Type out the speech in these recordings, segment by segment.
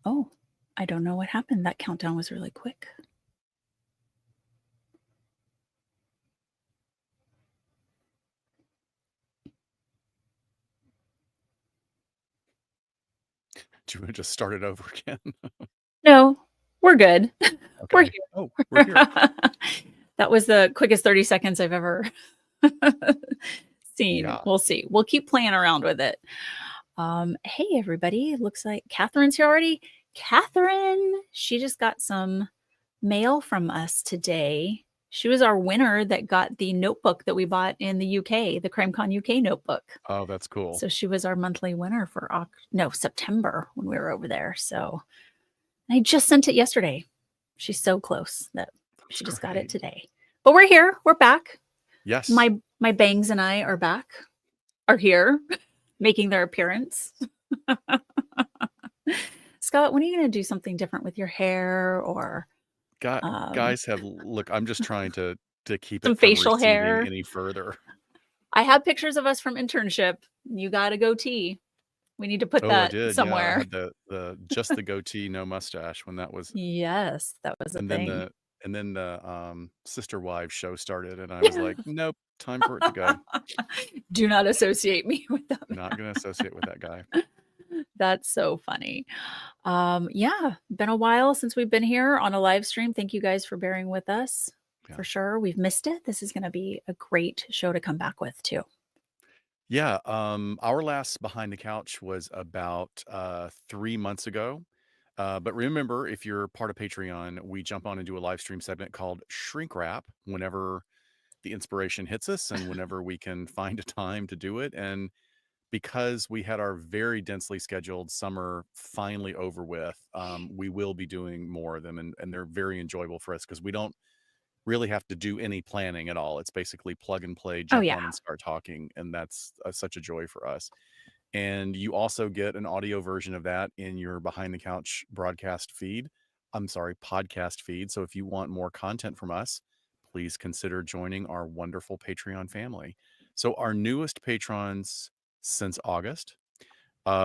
Oh, I don't know what happened. That countdown was really quick. Do you want to just start it over again? No, we're good. We're Okay. Oh, we're here. That was the quickest 30 seconds I've ever seen. Yeah. We'll see. We'll keep playing around with it. Hey, everybody. It looks like Catherine's here already. Catherine, she just got some mail from us today. She was our winner that got the notebook that we bought in the UK, the CrimeCon UK notebook. Oh, that's cool. So she was our monthly winner for September when we were over there. So I just sent it yesterday. She's so close that she just got it today. But we're here. We're back. Yes. My bangs and I are here making their appearance. Scott, when are you going to do something different with your hair or guys look, I'm just trying to keep some it from facial receding hair any further. I have pictures of us from internship. You got a goatee. We need to put that I did. somewhere. Yeah, I had the just the goatee, no mustache when that was. Yes, that was a thing. And then the Sister Wives show started, and I was like, nope, time for it to go. Do not associate me with that. Not going to associate with that guy. That's so funny. Yeah, been a while since we've been here on a live stream. Thank you guys for bearing with us. Yeah. For sure. We've missed it. This is going to be a great show to come back with too. Yeah, our last Behind the Couch was about 3 months ago. But remember, if you're part of Patreon, we jump on and do a live stream segment called Shrink Wrap whenever the inspiration hits us and whenever we can find a time to do it. And because we had our very densely scheduled summer finally over with, we will be doing more of them, and they're very enjoyable for us because we don't really have to do any planning at all. It's basically plug and play, jump on and start talking, and that's such a joy for us. And you also get an audio version of that in your Behind the Couch podcast feed. Podcast feed. So if you want more content from us, please consider joining our wonderful Patreon family. So our newest patrons since August,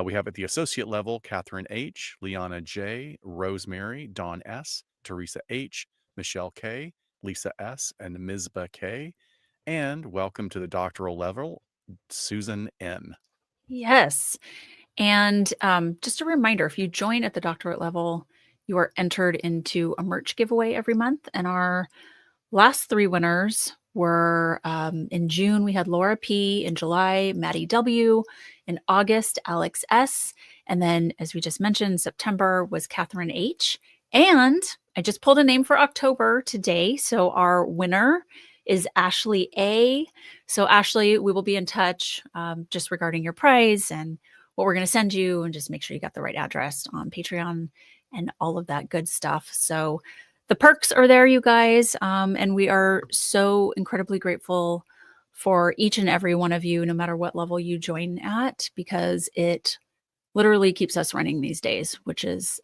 we have at the associate level, Catherine H., Liana J., Rosemary, Dawn S., Teresa H., Michelle K., Lisa S., and Mizba K. And welcome to the doctoral level, Susan N. Yes. And just a reminder, if you join at the doctorate level, you are entered into a merch giveaway every month. And our last 3 winners were in June, we had Laura P. In July, Maddie W. In August, Alex S. And then, as we just mentioned, September was Catherine H. And I just pulled a name for October today. So our winner is Ashley A. So Ashley, we will be in touch just regarding your prize and what we're going to send you, and just make sure you got the right address on Patreon and all of that good stuff. So the perks are there, you guys. And we are so incredibly grateful for each and every one of you, no matter what level you join at, because it literally keeps us running these days, which is,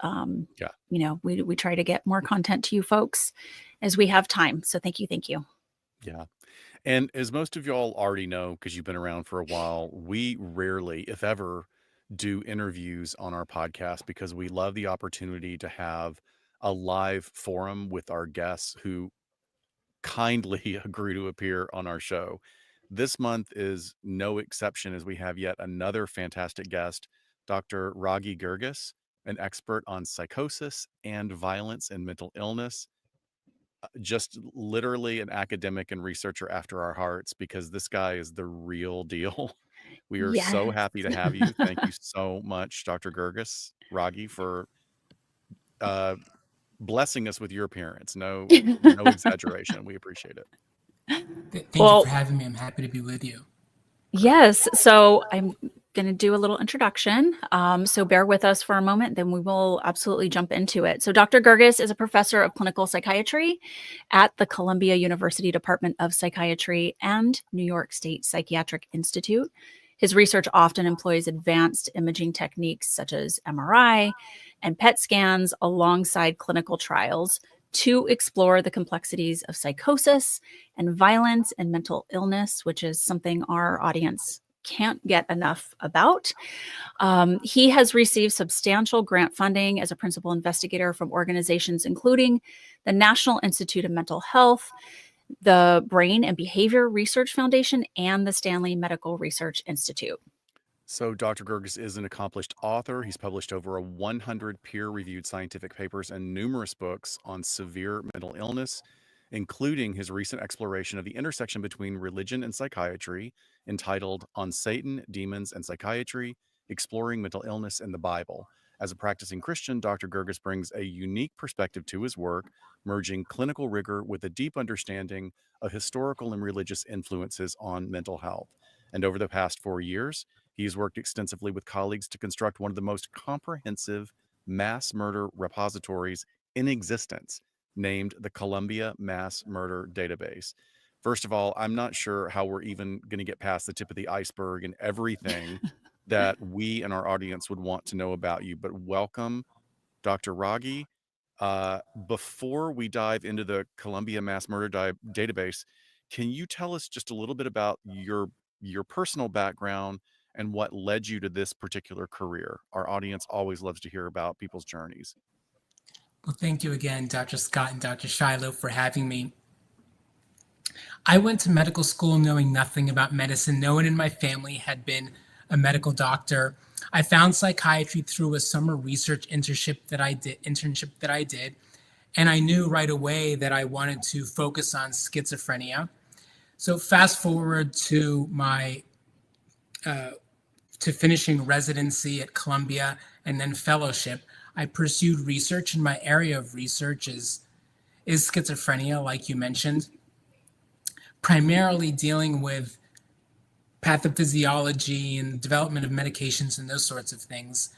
we try to get more content to you folks as we have time. So thank you. Thank you. Yeah. And as most of y'all already know, because you've been around for a while, we rarely, if ever, do interviews on our podcast because we love the opportunity to have a live forum with our guests who kindly agree to appear on our show. This month is no exception, as we have yet another fantastic guest, Dr. Ragy Girgis, an expert on psychosis and violence and mental illness. Just literally an academic and researcher after our hearts, because this guy is the real deal. We are so happy to have you. Thank you so much, Dr. Girgis, Ragy, for blessing us with your appearance. No exaggeration. We appreciate it. Thank you for having me. I'm happy to be with you. Yes. So I'm going to do a little introduction. So bear with us for a moment, then we will absolutely jump into it. So Dr. Girgis is a professor of clinical psychiatry at the Columbia University Department of Psychiatry and New York State Psychiatric Institute. His research often employs advanced imaging techniques such as MRI and PET scans alongside clinical trials to explore the complexities of psychosis and violence and mental illness, which is something our audience can't get enough about. He has received substantial grant funding as a principal investigator from organizations including the National Institute of Mental Health, the Brain and Behavior Research Foundation, and the Stanley Medical Research Institute. So Dr. Girgis is an accomplished author. He's published over 100 peer-reviewed scientific papers and numerous books on severe mental illness, including his recent exploration of the intersection between religion and psychiatry, entitled On Satan, Demons, and Psychiatry: Exploring Mental Illness in the Bible. As a practicing Christian, Dr. Girgis brings a unique perspective to his work, merging clinical rigor with a deep understanding of historical and religious influences on mental health. And over the past 4 years, he's worked extensively with colleagues to construct one of the most comprehensive mass murder repositories in existence, named the Columbia Mass Murder Database. First of all, I'm not sure how we're even going to get past the tip of the iceberg and everything that we and our audience would want to know about you, but welcome, Dr. Ragy. Before we dive into the Columbia Mass Murder Database, can you tell us just a little bit about your personal background and what led you to this particular career? Our audience always loves to hear about people's journeys. Well, thank you again, Dr. Scott and Dr. Shiloh, for having me. I went to medical school knowing nothing about medicine. No one in my family had been a medical doctor. I found psychiatry through a summer research internship that I did, and I knew right away that I wanted to focus on schizophrenia. So fast forward to my to finishing residency at Columbia and then fellowship, I pursued research, and my area of research is schizophrenia, like you mentioned, primarily dealing with pathophysiology and development of medications and those sorts of things.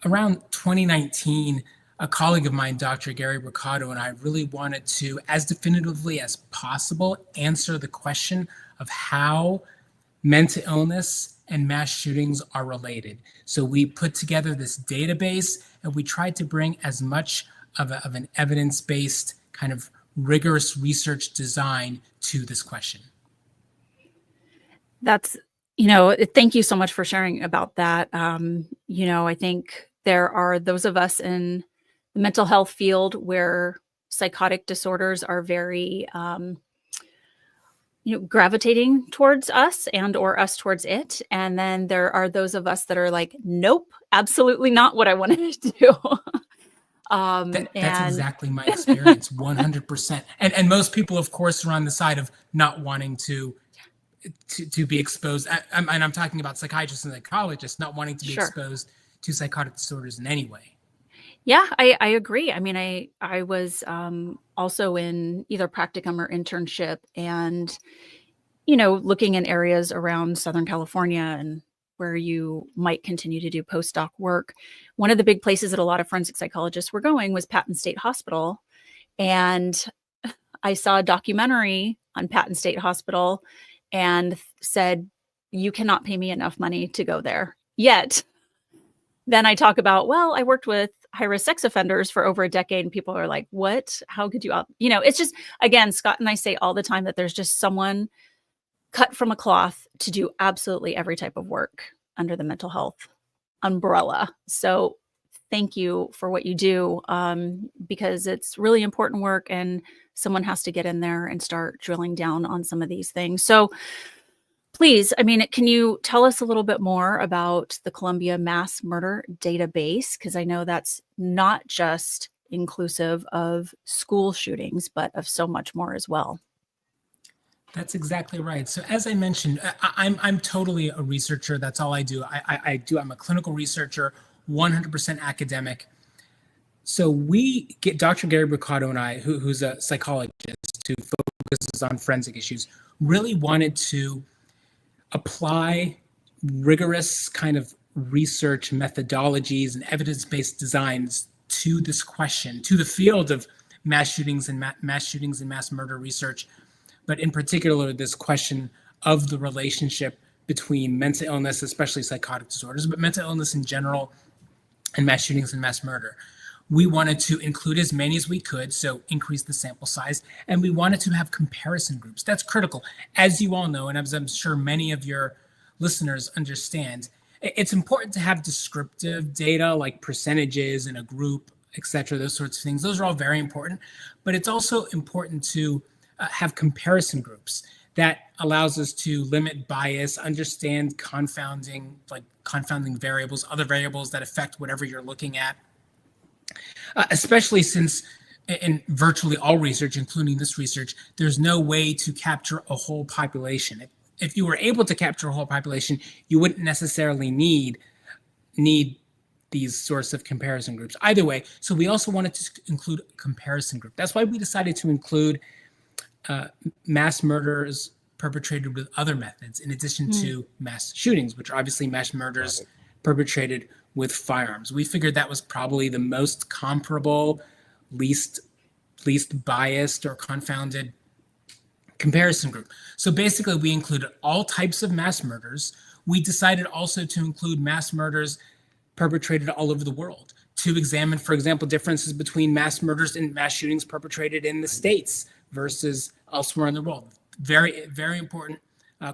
Around 2019, a colleague of mine, Dr. Gary Mercado, and I really wanted to, as definitively as possible, answer the question of how mental illness and mass shootings are related. So we put together this database, and we tried to bring as much of an evidence-based kind of rigorous research design to this question. That's, thank you so much for sharing about that. I think there are those of us in the mental health field where psychotic disorders are very, gravitating towards us and or us towards it. And then there are those of us that are like, nope, absolutely not what I wanted to do. That's exactly my experience, 100%. And most people, of course, are on the side of not wanting to be exposed. And I'm talking about psychiatrists and psychologists not wanting to be exposed to psychotic disorders in any way. Yeah, I agree. I mean, I was also in either practicum or internship, and, looking in areas around Southern California and where you might continue to do postdoc work. One of the big places that a lot of forensic psychologists were going was Patton State Hospital. And I saw a documentary on Patton State Hospital and said, you cannot pay me enough money to go there. Yet, then I talk about, well, I worked with high-risk sex offenders for over a decade, and people are like, what? How could you, it's just, again, Scott and I say all the time that there's just someone cut from a cloth to do absolutely every type of work under the mental health umbrella. So thank you for what you do, because it's really important work, and someone has to get in there and start drilling down on some of these things. So please, can you tell us a little bit more about the Columbia Mass Murder Database? Because I know that's not just inclusive of school shootings, but of so much more as well. That's exactly right. So as I mentioned, I'm totally a researcher. That's all I do. I'm a clinical researcher, 100% academic. So we get Dr. Gary Mercado and I, who's a psychologist who focuses on forensic issues, really wanted to apply rigorous kind of research methodologies and evidence-based designs to this question, to the field of mass shootings and mass murder research, but in particular this question of the relationship between mental illness, especially psychotic disorders, but mental illness in general, and mass shootings and mass murder. We wanted to include as many as we could, so increase the sample size, and we wanted to have comparison groups. That's critical. As you all know, and as I'm sure many of your listeners understand, it's important to have descriptive data like percentages in a group, et cetera, those sorts of things. Those are all very important, but it's also important to have comparison groups. That allows us to limit bias, understand confounding variables, other variables that affect whatever you're looking at. Especially since in virtually all research, including this research, there's no way to capture a whole population. If you were able to capture a whole population, you wouldn't necessarily need these sorts of comparison groups. Either way, so we also wanted to include a comparison group. That's why we decided to include mass murders perpetrated with other methods, in addition to mass shootings, which are obviously mass murders perpetrated with firearms. We figured that was probably the most comparable, least biased or confounded comparison group. So basically, we included all types of mass murders. We decided also to include mass murders perpetrated all over the world, to examine, for example, differences between mass murders and mass shootings perpetrated in the States versus elsewhere in the world. Very, very important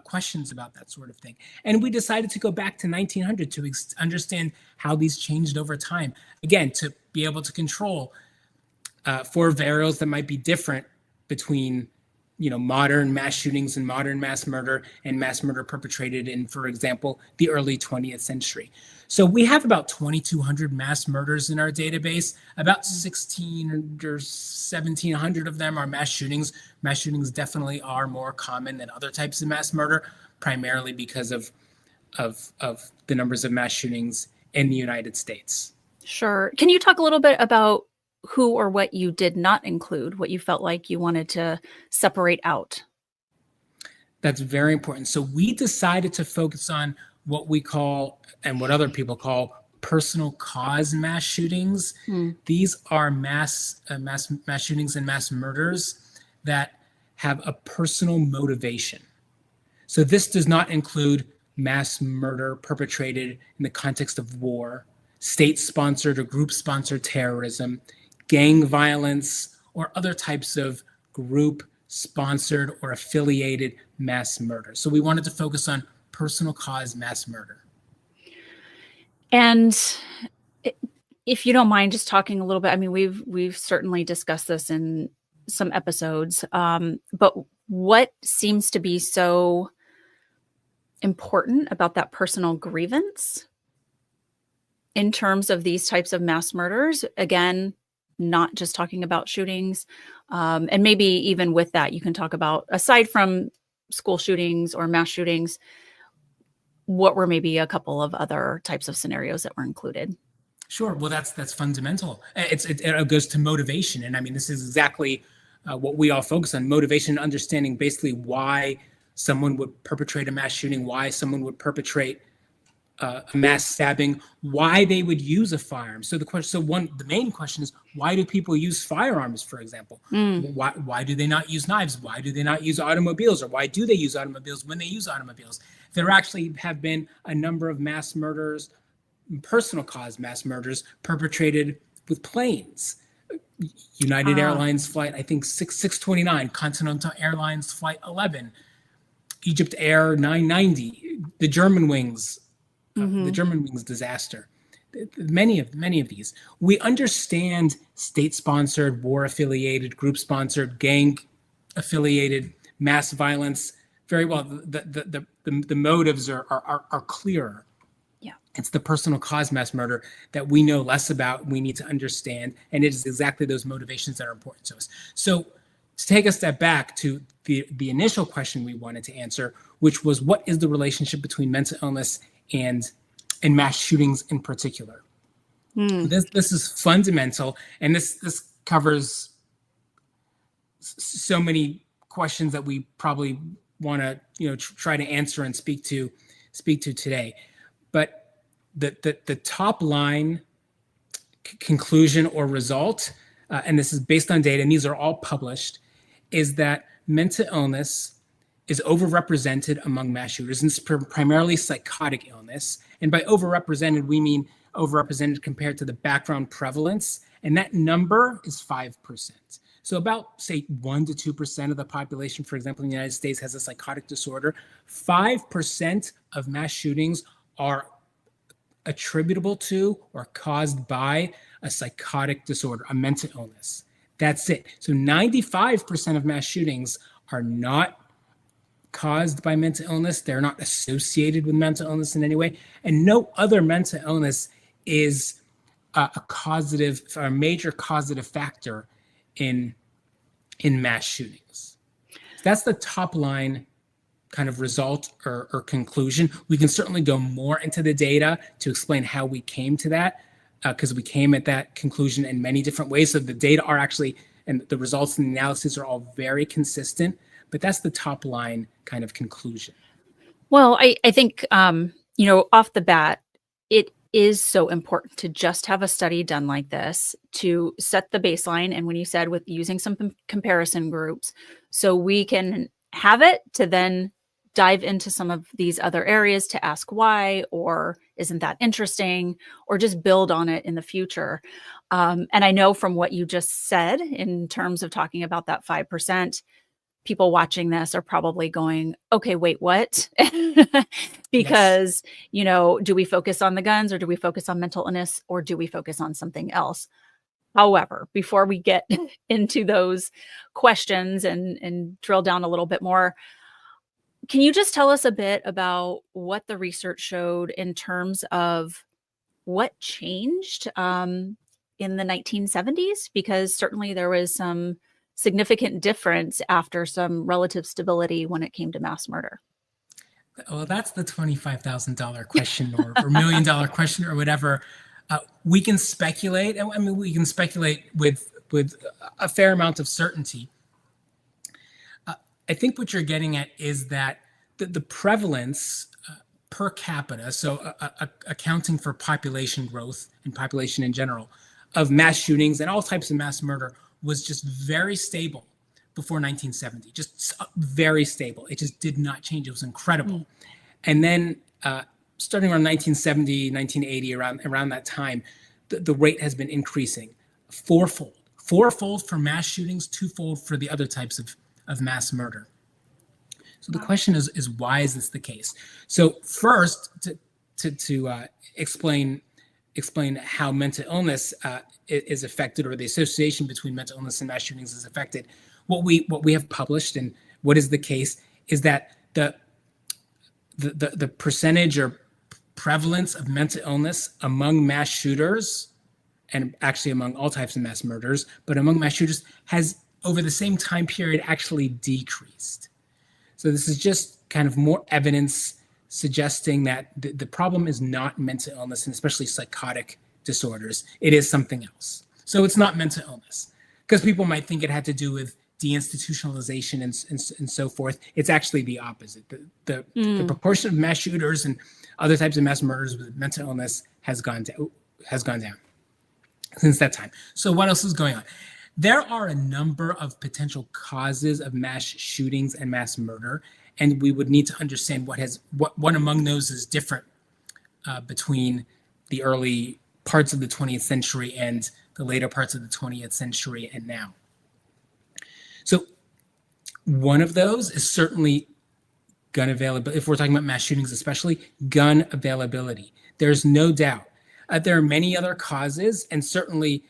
questions about that sort of thing. And we decided to go back to 1900 to understand how these changed over time. Again, to be able to control for variables that might be different between modern mass shootings and modern mass murder and mass murder perpetrated in, for example, the early 20th century. So we have about 2,200 mass murders in our database. About 1,600 or 1,700 of them are mass shootings. Mass shootings definitely are more common than other types of mass murder, primarily because of the numbers of mass shootings in the United States. Sure. Can you talk a little bit about who or what you did not include, what you felt like you wanted to separate out? That's very important. So we decided to focus on what we call, and what other people call, personal cause mass shootings. These are mass shootings and mass murders that have a personal motivation. So this does not include mass murder perpetrated in the context of war, state-sponsored or group-sponsored terrorism, gang violence, or other types of group-sponsored or affiliated mass murder. So we wanted to focus on personal cause mass murder. And if you don't mind just talking a little bit, I mean, we've certainly discussed this in some episodes, but what seems to be so important about that personal grievance in terms of these types of mass murders? Again, not just talking about shootings. And maybe even with that, you can talk about, aside from school shootings or mass shootings, what were maybe a couple of other types of scenarios that were included? Sure. Well, that's fundamental. It goes to motivation. And I mean, this is exactly what we all focus on: motivation, understanding basically why someone would perpetrate a mass shooting, why someone would perpetrate a mass stabbing, why they would use a firearm. So the main question is, why do people use firearms, for example? Why do they not use knives? Why do they not use automobiles? Or why do they use automobiles when they use automobiles? There actually have been a number of mass murders, personal cause mass murders, perpetrated with planes. United Airlines flight, I think 629, Continental Airlines flight 11, Egypt Air 990, the Germanwings disaster. Many of these. We understand state-sponsored, war-affiliated, group-sponsored, gang-affiliated mass violence very well. The motives are clearer. Yeah. It's the personal cause mass murder that we know less about, we need to understand, and it is exactly those motivations that are important to us. So to take a step back to the initial question we wanted to answer, which was, what is the relationship between mental illness and mass shootings in particular? This is fundamental, and this covers so many questions that we probably want to try to answer and speak to today. But the top line conclusion or result, and this is based on data, and these are all published, is that mental illness is overrepresented among mass shooters, and it's primarily psychotic illness. And by overrepresented, we mean overrepresented compared to the background prevalence, and that number is 5%. So about, say, 1 to 2% of the population, for example, in the United States has a psychotic disorder. 5% of mass shootings are attributable to or caused by a psychotic disorder, a mental illness. That's it. So 95% of mass shootings are not caused by mental illness. They're not associated with mental illness in any way. And no other mental illness is a causative or a major causative factor in mass shootings. That's the top line kind of result or conclusion. We can certainly go more into the data to explain how we came to that, because we came at that conclusion in many different ways. So the data are actually, and the results and the analysis are all very consistent, but that's the top line kind of conclusion. Well, I think, off the bat, it is so important to just have a study done like this to set the baseline. And when you said with using some comparison groups, so we can have it to then dive into some of these other areas to ask why, or isn't that interesting, or just build on it in the future. And I know from what you just said in terms of talking about that 5%, people watching this are probably going, okay, wait, what? Because, do we focus on the guns, or do we focus on mental illness, or do we focus on something else? However, before we get into those questions and drill down a little bit more, can you just tell us a bit about what the research showed in terms of what changed in the 1970s? Because certainly there was some significant difference after some relative stability when it came to mass murder. Well, that's the $25,000 question or $1 million question or whatever. We can speculate. I mean, we can speculate with a fair amount of certainty. I think what you're getting at is that the prevalence per capita, so accounting for population growth and population in general, of mass shootings and all types of mass murder was just very stable before 1970, just very stable. It just did not change. It was incredible. And then starting around 1970, 1980, around that time, the rate has been increasing fourfold for mass shootings, twofold for the other types of mass murder. So the question is why is this the case? So first, to explain how mental illness is affected, or the association between mental illness and mass shootings is affected, what we have published and what is the case is that the percentage or prevalence of mental illness among mass shooters, and actually among all types of mass murders, but among mass shooters, has over the same time period actually decreased. So this is just kind of more evidence suggesting that the problem is not mental illness, and especially psychotic disorders. It is something else. So it's not mental illness, because people might think it had to do with deinstitutionalization and so forth. It's actually the opposite. The proportion of mass shooters and other types of mass murders with mental illness has gone down since that time. So what else is going on? There are a number of potential causes of mass shootings and mass murder, and we would need to understand what among those is different between the early parts of the 20th century and the later parts of the 20th century and now. So one of those is certainly gun availability. If we're talking about mass shootings, especially gun availability, there's no doubt. There are many other causes, and certainly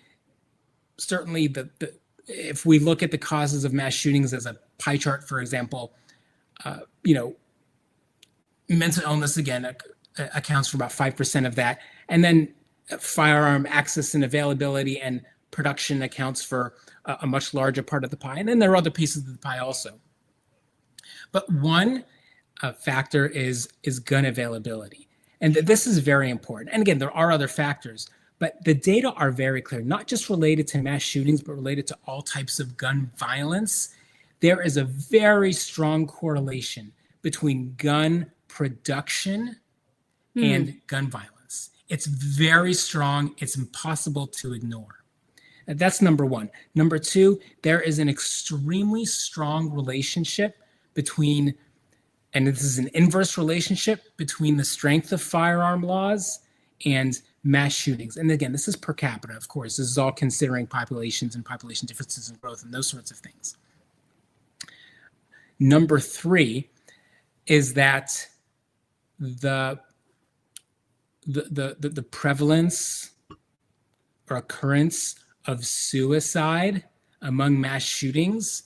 if we look at the causes of mass shootings as a pie chart, for example, mental illness again accounts for about 5% of that, and then firearm access and availability and production accounts for a much larger part of the pie, and then there are other pieces of the pie also. But one factor is gun availability, and this is very important. And again, there are other factors, but the data are very clear, not just related to mass shootings, but related to all types of gun violence. There is a very strong correlation between gun production and gun violence. It's very strong. It's impossible to ignore. That's number one. Number two, there is an extremely strong relationship between, and this is an inverse relationship between the strength of firearm laws and mass shootings. And again, this is per capita, of course. This is all considering populations and population differences in growth and those sorts of things. Number 3 is that the prevalence or occurrence of suicide among mass shootings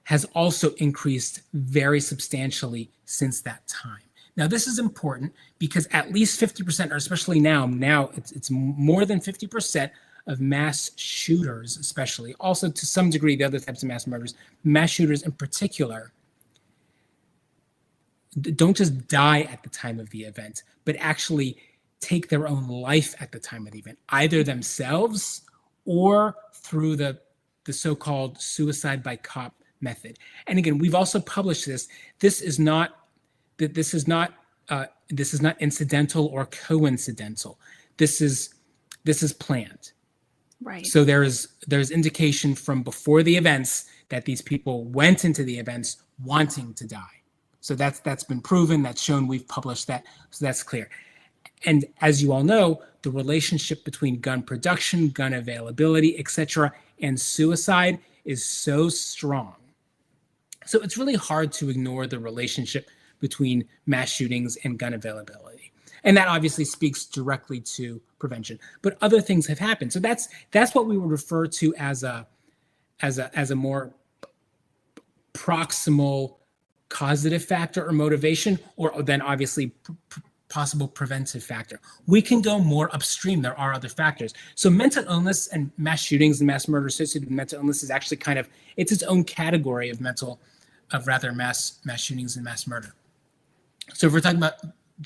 has also increased very substantially since that time. Now, this is important because at least 50%, or especially now it's more than 50% of mass shooters, especially, also to some degree the other types of mass murders, mass shooters in particular, don't just die at the time of the event, but actually take their own life at the time of the event, either themselves or through the so-called suicide by cop method. And again, we've also published this. This is not incidental or coincidental. This is planned. Right. So there's indication from before the events that these people went into the events wanting to die. So that's been proven, that's shown, we've published that, so that's clear. And as you all know, the relationship between gun production, gun availability, etc., and suicide is so strong. So it's really hard to ignore the relationship between mass shootings and gun availability. And that obviously speaks directly to prevention. But other things have happened. So that's what we would refer to as a more proximal causative factor or motivation, or then obviously possible preventive factor. We can go more upstream. There are other factors. So mental illness and mass shootings and mass murder associated with mental illness is actually it's its own category of mass shootings and mass murder. So if we're talking about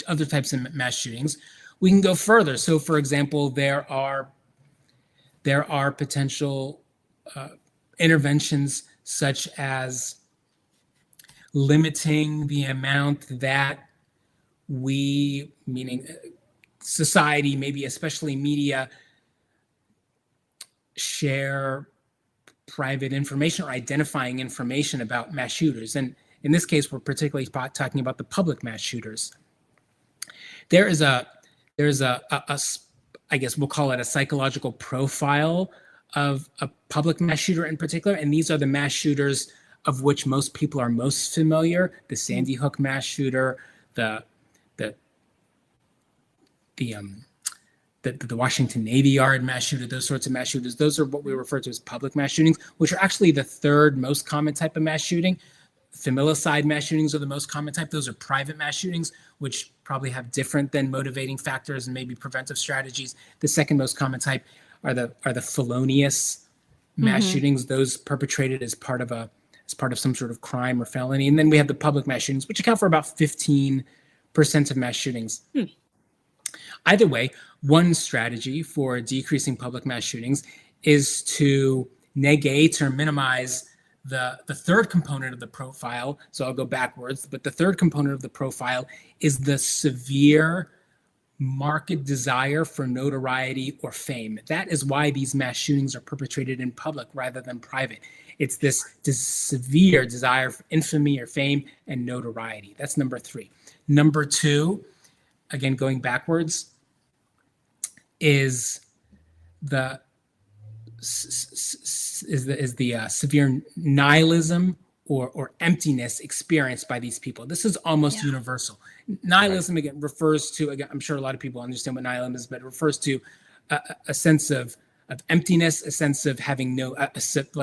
other types of mass shootings, we can go further. So for example, there are potential interventions such as limiting the amount that we, meaning society, maybe especially media, share private information or identifying information about mass shooters. And in this case, we're particularly talking about the public mass shooters. There's a I guess we'll call it a psychological profile of a public mass shooter in particular. And these are the mass shooters of which most people are most familiar: the Sandy Hook mass shooter, the Washington Navy Yard mass shooter, those sorts of mass shooters. Those are what we refer to as public mass shootings, which are actually the third most common type of mass shooting. Familicide mass shootings are the most common type. Those are private mass shootings, which probably have different than motivating factors and maybe preventive strategies. The second most common type are the felonious mass shootings, those perpetrated as part of some sort of crime or felony. And then we have the public mass shootings, which account for about 15% of mass shootings. Either way, one strategy for decreasing public mass shootings is to negate or minimize the third component of the profile. So I'll go backwards, but the third component of the profile is the severe market desire for notoriety or fame. That is why these mass shootings are perpetrated in public rather than private. It's this severe desire for infamy or fame and notoriety. That's number 3. Number 2, again, going backwards, is the severe nihilism or emptiness experienced by these people. This is almost universal. Nihilism, again, refers to, again, I'm sure a lot of people understand what nihilism is, but it refers to a sense of emptiness, a sense of having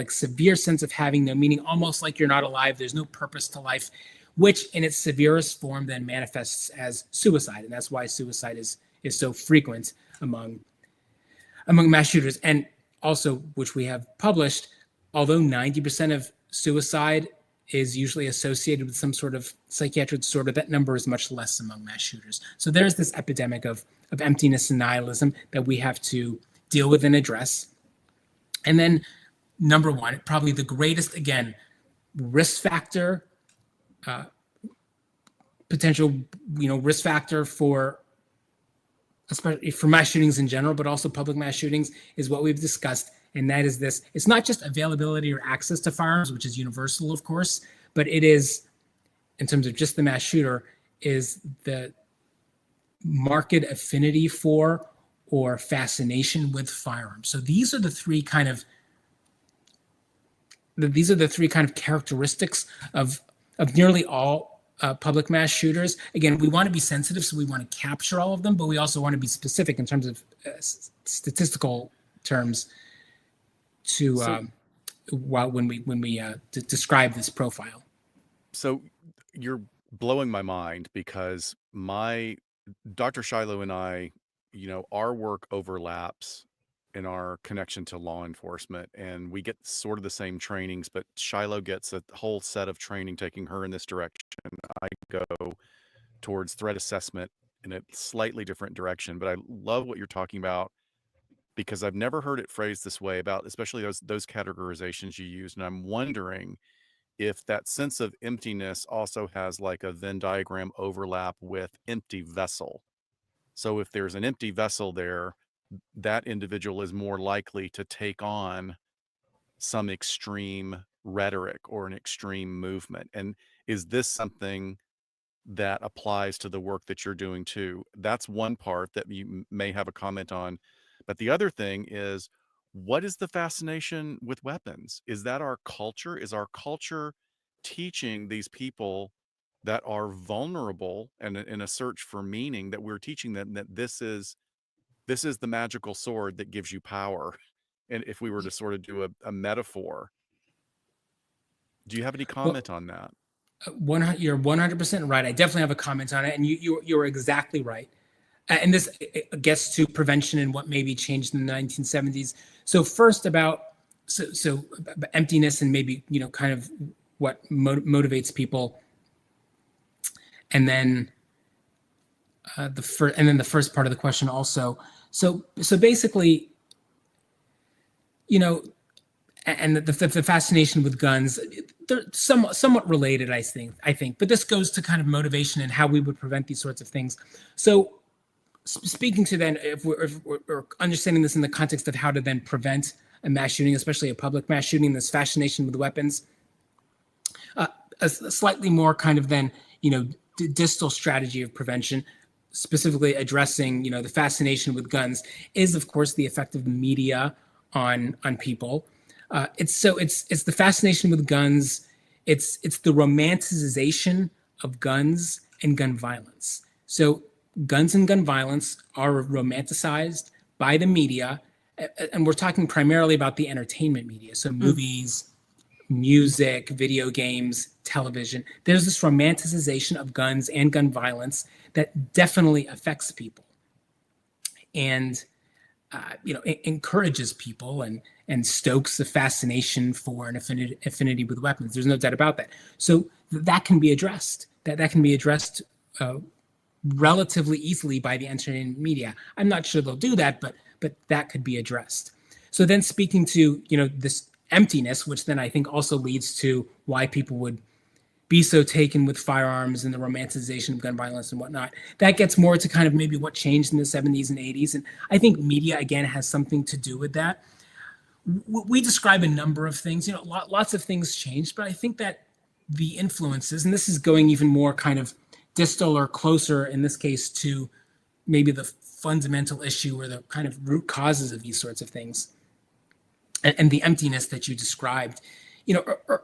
severe sense of having no meaning, almost like you're not alive. There's no purpose to life, which in its severest form then manifests as suicide. And that's why suicide is so frequent among mass shooters. And also, which we have published, although 90% of suicide is usually associated with some sort of psychiatric disorder, that number is much less among mass shooters. So there's this epidemic of emptiness and nihilism that we have to deal with and address. And then number 1, probably the greatest, again, risk factor, potential, risk factor for, especially for mass shootings in general, but also public mass shootings, is what we've discussed. And that is this: it's not just availability or access to firearms, which is universal, of course, but it is, in terms of just the mass shooter, is the marked affinity for or fascination with firearms. So these are the three kind of characteristics of nearly all public mass shooters. Again, we want to be sensitive, so we want to capture all of them, but we also want to be specific in terms of statistical terms to when we describe this profile. So you're blowing my mind because Dr. Shiloh and I, our work overlaps in our connection to law enforcement, and we get sort of the same trainings, but Shiloh gets a whole set of training taking her in this direction. I go towards threat assessment in a slightly different direction, but I love what you're talking about because I've never heard it phrased this way about especially those categorizations you use. And I'm wondering if that sense of emptiness also has like a Venn diagram overlap with empty vessel. So if there's an empty vessel there, that individual is more likely to take on some extreme rhetoric or an extreme movement. And is this something that applies to the work that you're doing too? That's one part that you may have a comment on. But the other thing is, what is the fascination with weapons? Is that our culture? Is our culture teaching these people that are vulnerable and in a search for meaning, that we're teaching them that this is the magical sword that gives you power? And if we were to sort of do a metaphor, do you have any comment on that? You're 100% right. I definitely have a comment on it, and you're exactly right. And this gets to prevention and what maybe changed in the 1970s. So first about emptiness and maybe kind of what motivates people, and then the first part of the question also. So basically, and the fascination with guns, they're somewhat related, I think. But this goes to kind of motivation and how we would prevent these sorts of things. So speaking to then, if we're understanding this in the context of how to then prevent a mass shooting, especially a public mass shooting, this fascination with weapons, a slightly more kind of then, distal strategy of prevention, specifically addressing, the fascination with guns, is of course the effect of the media on people. It's the fascination with guns. It's the romanticization of guns and gun violence. So guns and gun violence are romanticized by the media, and we're talking primarily about the entertainment media. So movies, music, video games, television. There's this romanticization of guns and gun violence that definitely affects people, and it encourages people and stokes the fascination for an affinity with weapons. There's no doubt about that. So that can be addressed. That can be addressed relatively easily by the entertainment media. I'm not sure they'll do that, but that could be addressed. So then speaking to this emptiness, which then I think also leads to why people would be so taken with firearms and the romanticization of gun violence and whatnot. That gets more to kind of maybe what changed in the 70s and 80s. And I think media, again, has something to do with that. We describe a number of things, lots of things changed, but I think that the influences, and this is going even more kind of distal or closer in this case to maybe the fundamental issue or the kind of root causes of these sorts of things, and the emptiness that you described.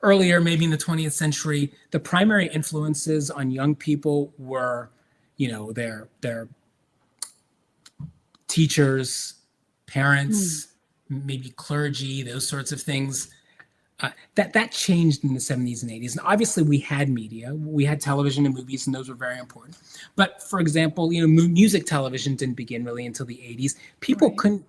Earlier, maybe in the 20th century, the primary influences on young people were, their teachers, parents, maybe clergy, those sorts of things. That changed in the 70s and 80s. And obviously we had media, we had television and movies, and those were very important. But for example, music television didn't begin really until the 80s. People couldn't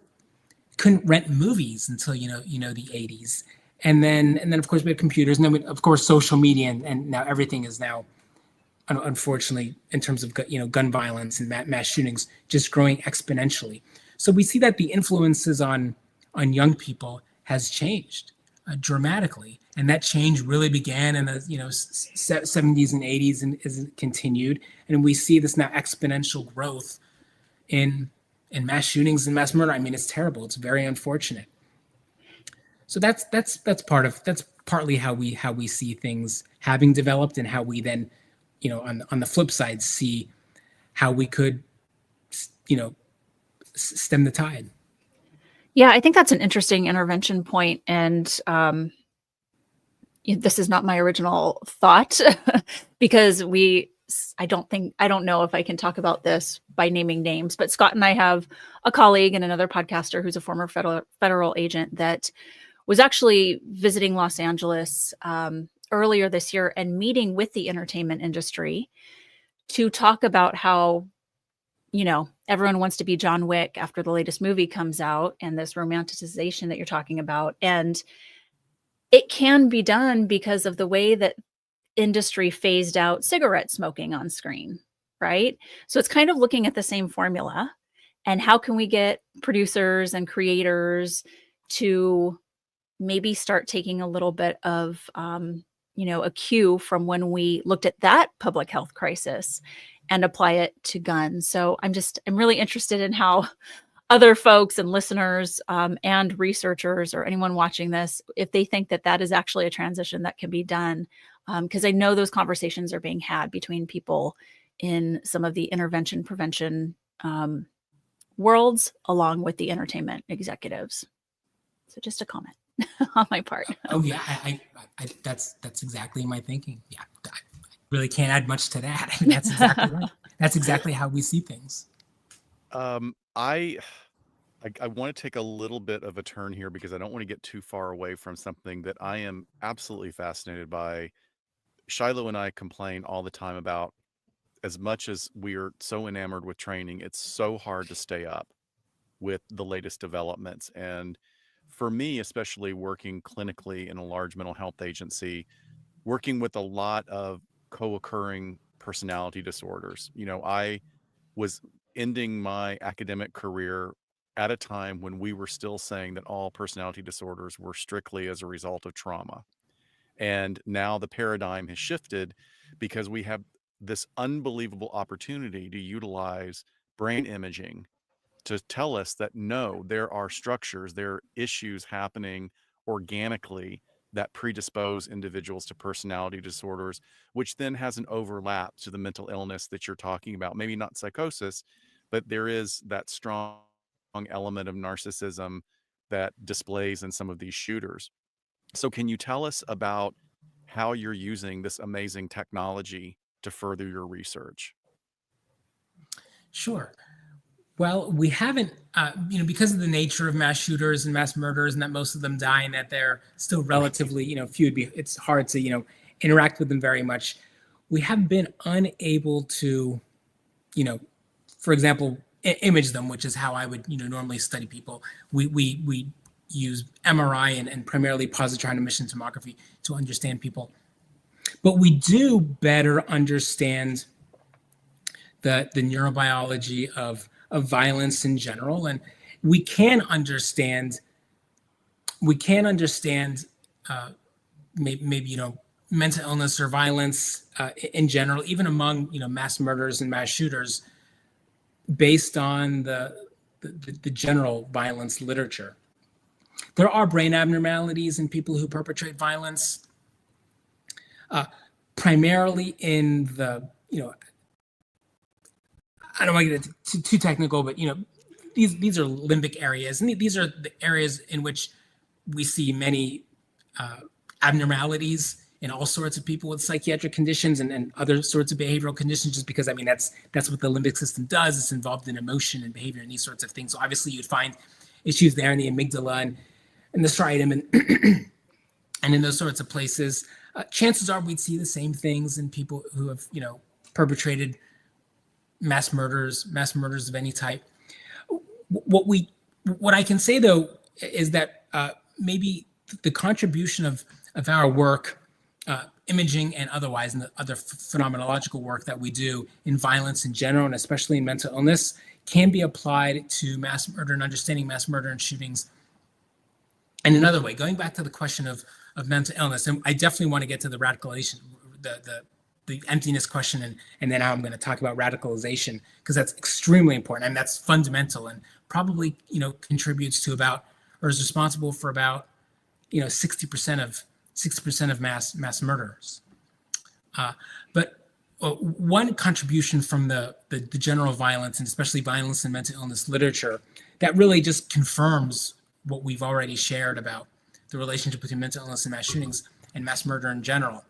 rent movies until, the 80s. And then of course we had computers, and then of course social media, and now everything is now, unfortunately, in terms of gun violence and mass shootings, just growing exponentially. So we see that the influences on young people has changed dramatically, and that change really began in the 70s and 80s and is continued. And we see this now exponential growth in mass shootings and mass murder. I mean, it's terrible. It's very unfortunate. So that's partly how we see things having developed, and how we then, on the flip side, see how we could stem the tide. Yeah, I think that's an interesting intervention point, and this is not my original thought because I don't know if I can talk about this by naming names, but Scott and I have a colleague and another podcaster who's a former federal agent that was actually visiting Los Angeles earlier this year and meeting with the entertainment industry to talk about how, everyone wants to be John Wick after the latest movie comes out, and this romanticization that you're talking about. And it can be done because of the way that industry phased out cigarette smoking on screen, right? So it's kind of looking at the same formula, and how can we get producers and creators to maybe start taking a little bit of, a cue from when we looked at that public health crisis and apply it to guns. So I'm really interested in how other folks and listeners and researchers or anyone watching this, if they think that that is actually a transition that can be done, because I know those conversations are being had between people in some of the intervention prevention worlds, along with the entertainment executives. So just a comment on my part. Oh yeah, I that's exactly my thinking. Yeah, I really can't add much to that. I mean, that's exactly right. That's exactly how we see things. I want to take a little bit of a turn here because I don't want to get too far away from something that I am absolutely fascinated by. Shiloh and I complain all the time about, as much as we are so enamored with training, it's so hard to stay up with the latest developments. And for me, especially working clinically in a large mental health agency, working with a lot of co-occurring personality disorders, I was ending my academic career at a time when we were still saying that all personality disorders were strictly as a result of trauma. And now the paradigm has shifted because we have this unbelievable opportunity to utilize brain imaging to tell us that no, there are structures, there are issues happening organically that predispose individuals to personality disorders, which then has an overlap to the mental illness that you're talking about. Maybe not psychosis, but there is that strong element of narcissism that displays in some of these shooters. So can you tell us about how you're using this amazing technology to further your research? Sure. Well, we haven't, because of the nature of mass shooters and mass murderers, and that most of them die, and that they're still relatively, few. It's hard to, interact with them very much. We have been unable to, for example, image them, which is how I would, normally study people. We use MRI and primarily positron emission tomography to understand people, but we do better understand the neurobiology of violence in general, and we can understand maybe mental illness or violence in general, even among mass murderers and mass shooters, based on the general violence literature. There are brain abnormalities in people who perpetrate violence, primarily in the I don't want to get too technical, but these are limbic areas, and these are the areas in which we see many abnormalities in all sorts of people with psychiatric conditions and other sorts of behavioral conditions. Just because that's what the limbic system does. It's involved in emotion and behavior and these sorts of things. So obviously you'd find issues there in the amygdala and the striatum and in those sorts of places. Chances are we'd see the same things in people who have perpetrated mass murders of any type. What I can say though is that maybe the contribution of our work, imaging and otherwise, and the other phenomenological work that we do in violence in general, and especially in mental illness, can be applied to mass murder and understanding mass murder and shootings. And another way, going back to the question of mental illness, and I definitely want to get to the radicalization, the emptiness question, and then how I'm going to talk about radicalization, because that's extremely important and that's fundamental and probably contributes to about, or is responsible for about 60% of mass murders. But one contribution from the general violence, and especially violence and mental illness literature, that really just confirms what we've already shared about the relationship between mental illness and mass shootings and mass murder in general,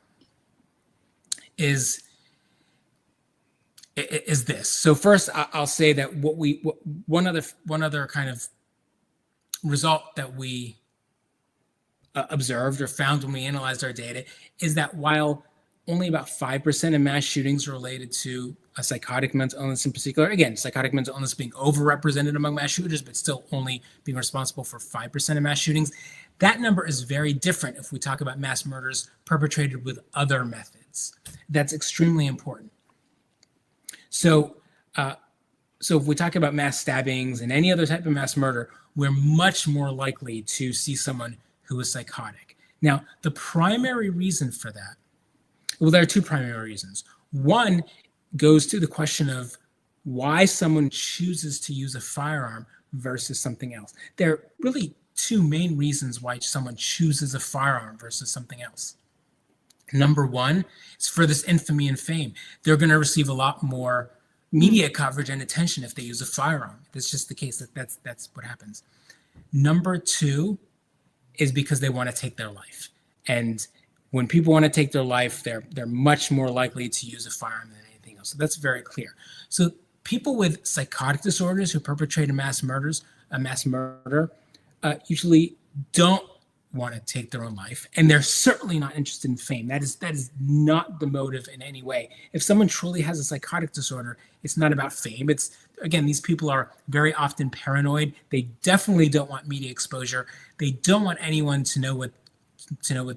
is this. So first, I'll say that one other kind of result that we observed or found when we analyzed our data is that while only about 5% of mass shootings are related to a psychotic mental illness in particular, again, psychotic mental illness being overrepresented among mass shooters, but still only being responsible for 5% of mass shootings, that number is very different if we talk about mass murders perpetrated with other methods. That's extremely important. So if we talk about mass stabbings and any other type of mass murder, we're much more likely to see someone who is psychotic. Now, the primary reason for that, well, there are two primary reasons. One goes to the question of why someone chooses to use a firearm versus something else. There are really two main reasons why someone chooses a firearm versus something else. Number one is for this infamy and fame. They're going to receive a lot more media coverage and attention if they use a firearm. That's just the case. That's what happens. Number two is because they want to take their life. And when people want to take their life, they're much more likely to use a firearm than anything else. So that's very clear. So people with psychotic disorders who perpetrate a mass murder, usually don't want to take their own life, and they're certainly not interested in fame. That is not the motive in any way. If someone truly has a psychotic disorder, it's not about fame. It's, again, these people are very often paranoid. They definitely don't want media exposure. They don't want anyone to know what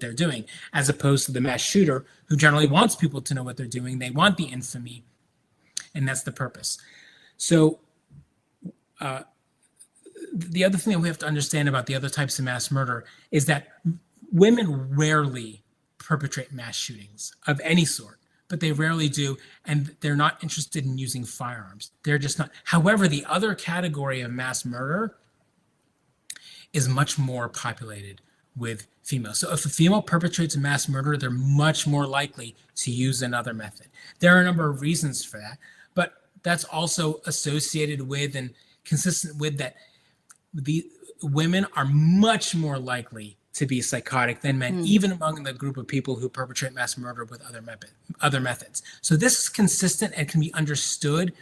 they're doing, as opposed to the mass shooter, who generally wants people to know what they're doing. They want the infamy, and that's the purpose. So the other thing that we have to understand about the other types of mass murder is that women rarely perpetrate mass shootings of any sort, but they rarely do, and they're not interested in using firearms. They're just not. However, the other category of mass murder is much more populated with females. So if a female perpetrates a mass murder, they're much more likely to use another method. There are a number of reasons for that, but that's also associated with and consistent with that the women are much more likely to be psychotic than men, even among the group of people who perpetrate mass murder with other methods. So this is consistent and can be understood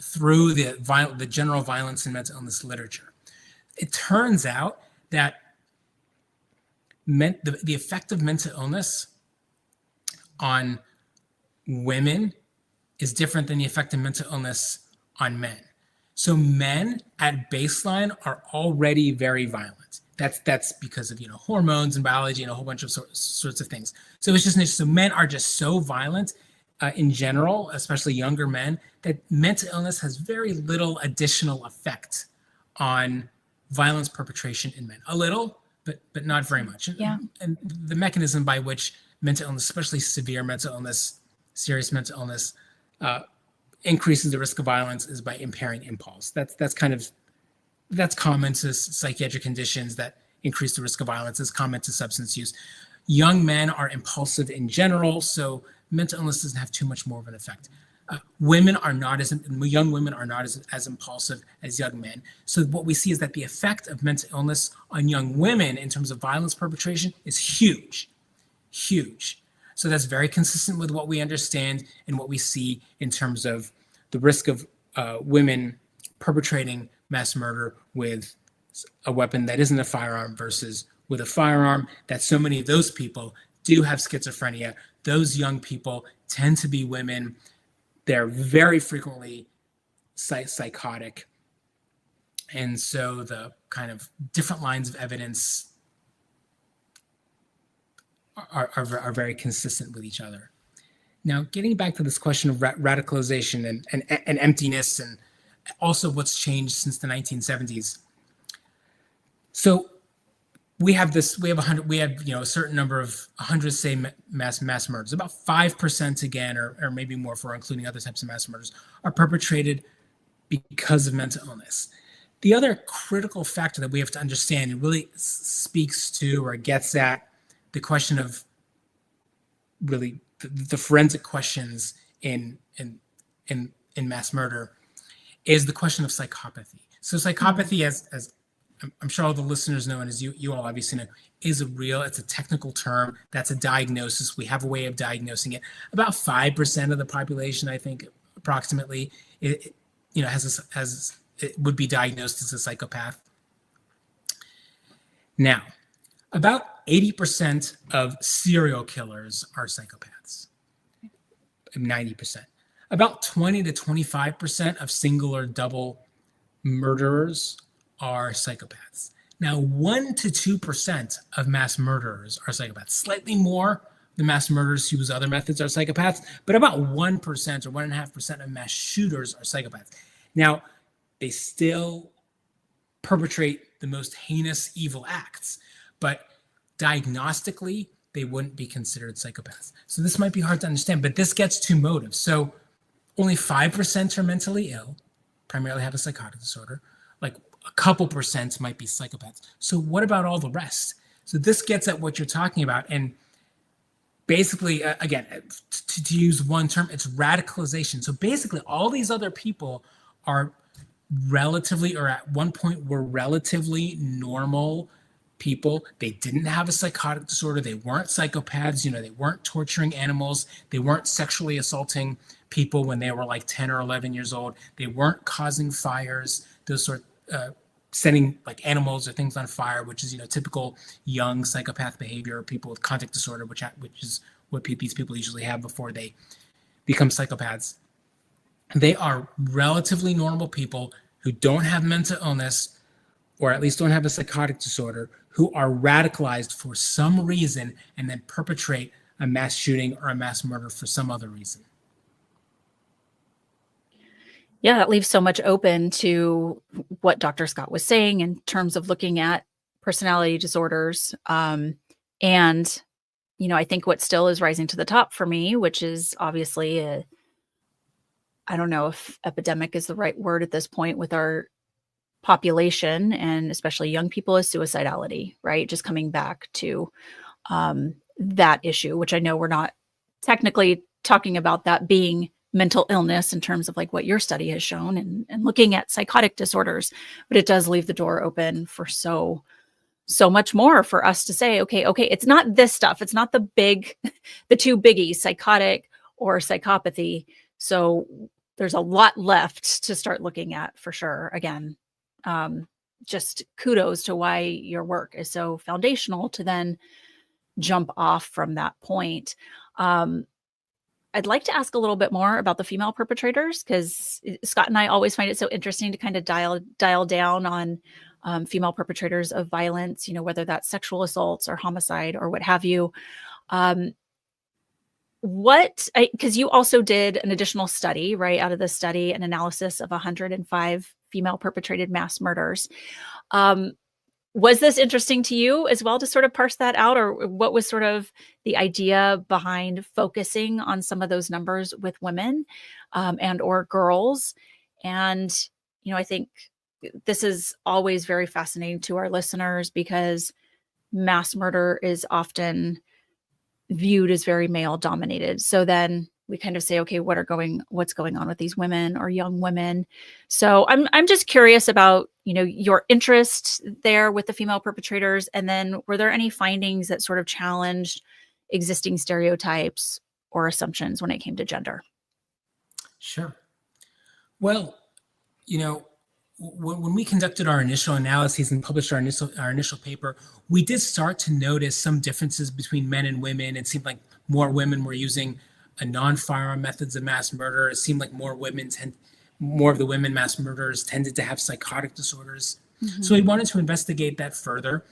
through the general violence and mental illness literature. It turns out that the effect of mental illness on women is different than the effect of mental illness on men. So men at baseline are already very violent. That's because of hormones and biology and a whole bunch of sorts of things. So it's just so men are just so violent in general, especially younger men, that mental illness has very little additional effect on violence perpetration in men. A little, but not very much. Yeah. And the mechanism by which mental illness, especially severe mental illness, serious mental illness, increases the risk of violence is by impairing impulse. That's common to psychiatric conditions that increase the risk of violence. It's common to substance use. Young men are impulsive in general, so mental illness doesn't have too much more of an effect. Young women are not as impulsive as young men. So what we see is that the effect of mental illness on young women in terms of violence perpetration is huge. So that's very consistent with what we understand and what we see in terms of the risk of women perpetrating mass murder with a weapon that isn't a firearm versus with a firearm, that so many of those people do have schizophrenia. Those young people tend to be women. They're very frequently psychotic. And so the kind of different lines of evidence are very consistent with each other. Now, getting back to this question of radicalization and emptiness, and also what's changed since the 1970s. So we have a certain number of 100, say, mass murders. About 5% again, or maybe more if we're including other types of mass murders, are perpetrated because of mental illness. The other critical factor that we have to understand, and really speaks to or gets at the question of really the forensic questions in mass murder is the question of psychopathy. So psychopathy, as I'm sure all the listeners know, and as you all obviously know, it's a technical term. That's a diagnosis. We have a way of diagnosing it. About 5% of the population, I think, approximately, it would be diagnosed as a psychopath. Now, about 80% of serial killers are psychopaths. 90%. About 20 to 25% of single or double murderers are psychopaths. Now, 1 to 2% of mass murderers are psychopaths. Slightly more the mass murderers who use other methods are psychopaths, but about 1% or 1.5% of mass shooters are psychopaths. Now, they still perpetrate the most heinous evil acts, but diagnostically, they wouldn't be considered psychopaths. So this might be hard to understand, but this gets to motive. So only 5% are mentally ill, primarily have a psychotic disorder. Like a couple percent might be psychopaths. So what about all the rest? So this gets at what you're talking about. And basically, again, to use one term, it's radicalization. So basically, all these other people are relatively, or at one point were relatively normal people. They didn't have a psychotic disorder. They weren't psychopaths. They weren't torturing animals. They weren't sexually assaulting people when they were like 10 or 11 years old. They weren't causing fires, setting like animals or things on fire, which is, typical young psychopath behavior, or people with conduct disorder, which is what these people usually have before they become psychopaths. They are relatively normal people who don't have mental illness, or at least don't have a psychotic disorder, who are radicalized for some reason and then perpetrate a mass shooting or a mass murder for some other reason. Yeah, that leaves so much open to what Dr. Scott was saying in terms of looking at personality disorders. And, I think what still is rising to the top for me, which is obviously I don't know if epidemic is the right word at this point with our population, and especially young people, is suicidality, right? Just coming back to that issue, which I know we're not technically talking about that being mental illness in terms of like what your study has shown and looking at psychotic disorders, but it does leave the door open for so much more for us to say, okay, it's not this stuff. It's not the two biggies, psychotic or psychopathy. So there's a lot left to start looking at for sure. Again, just kudos to why your work is so foundational to then jump off from that point. I'd like to ask a little bit more about the female perpetrators, because Scott and I always find it so interesting to kind of dial down on female perpetrators of violence, whether that's sexual assaults or homicide or what have you. Because you also did an additional study, right? Out of the study, an analysis of 105 female perpetrated mass murders. Was this interesting to you as well to sort of parse that out, or what was sort of the idea behind focusing on some of those numbers with women and or girls? And, I think this is always very fascinating to our listeners, because mass murder is often viewed as very male dominated. So then we kind of say, okay, what's going on with these women or young women? So I'm just curious about, your interest there with the female perpetrators. And then were there any findings that sort of challenged existing stereotypes or assumptions when it came to gender? Sure. Well, when we conducted our initial analyses and published our initial paper, we did start to notice some differences between men and women. It seemed like more women were using a non-firearm methods of mass murder. It seemed like more of the women mass murderers tended to have psychotic disorders. Mm-hmm. So we wanted to investigate that further.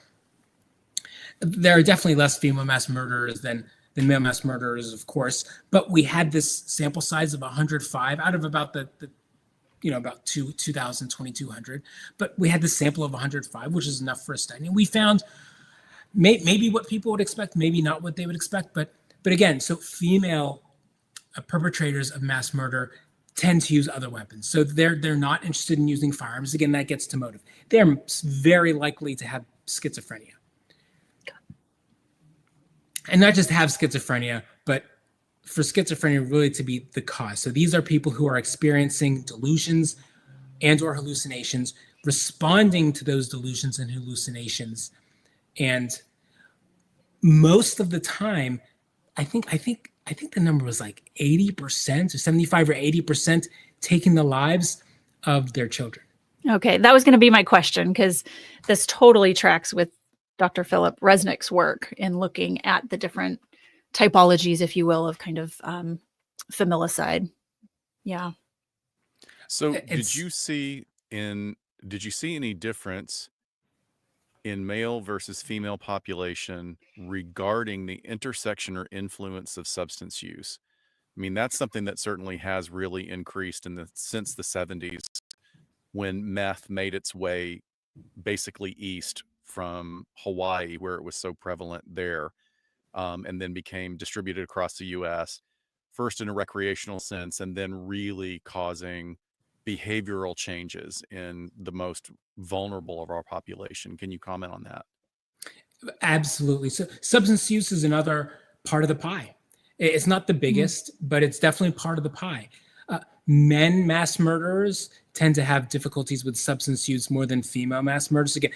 There are definitely less female mass murderers than male mass murderers, of course, but we had this sample size of 105 out of about about 2,000, 2,200, but we had this sample of 105, which is enough for a study. And we found maybe what people would expect, maybe not what they would expect, but again, so female perpetrators of mass murder tend to use other weapons. So they're not interested in using firearms. Again, that gets to motive. They're very likely to have schizophrenia. And not just have schizophrenia, but for schizophrenia really to be the cause. So these are people who are experiencing delusions and or hallucinations, responding to those delusions and hallucinations. And most of the time, I think the number was like 80% or 75 or 80% taking the lives of their children. Okay, that was going to be my question, because this totally tracks with Dr. Philip Resnick's work in looking at the different typologies, if you will, of kind of familicide. Yeah. So It's did you see any difference in male versus female population regarding the intersection or influence of substance use? I mean, that's something that certainly has really increased since the 70s, when meth made its way basically east from Hawaii, where it was so prevalent there, and then became distributed across the US, first in a recreational sense, and then really causing behavioral changes in the most vulnerable of our population. Can you comment on that? absolutely. So substance use is another part of the pie. It's not the biggest, but it's definitely part of the pie. Men mass murderers tend to have difficulties with substance use more than female mass murderers. Again,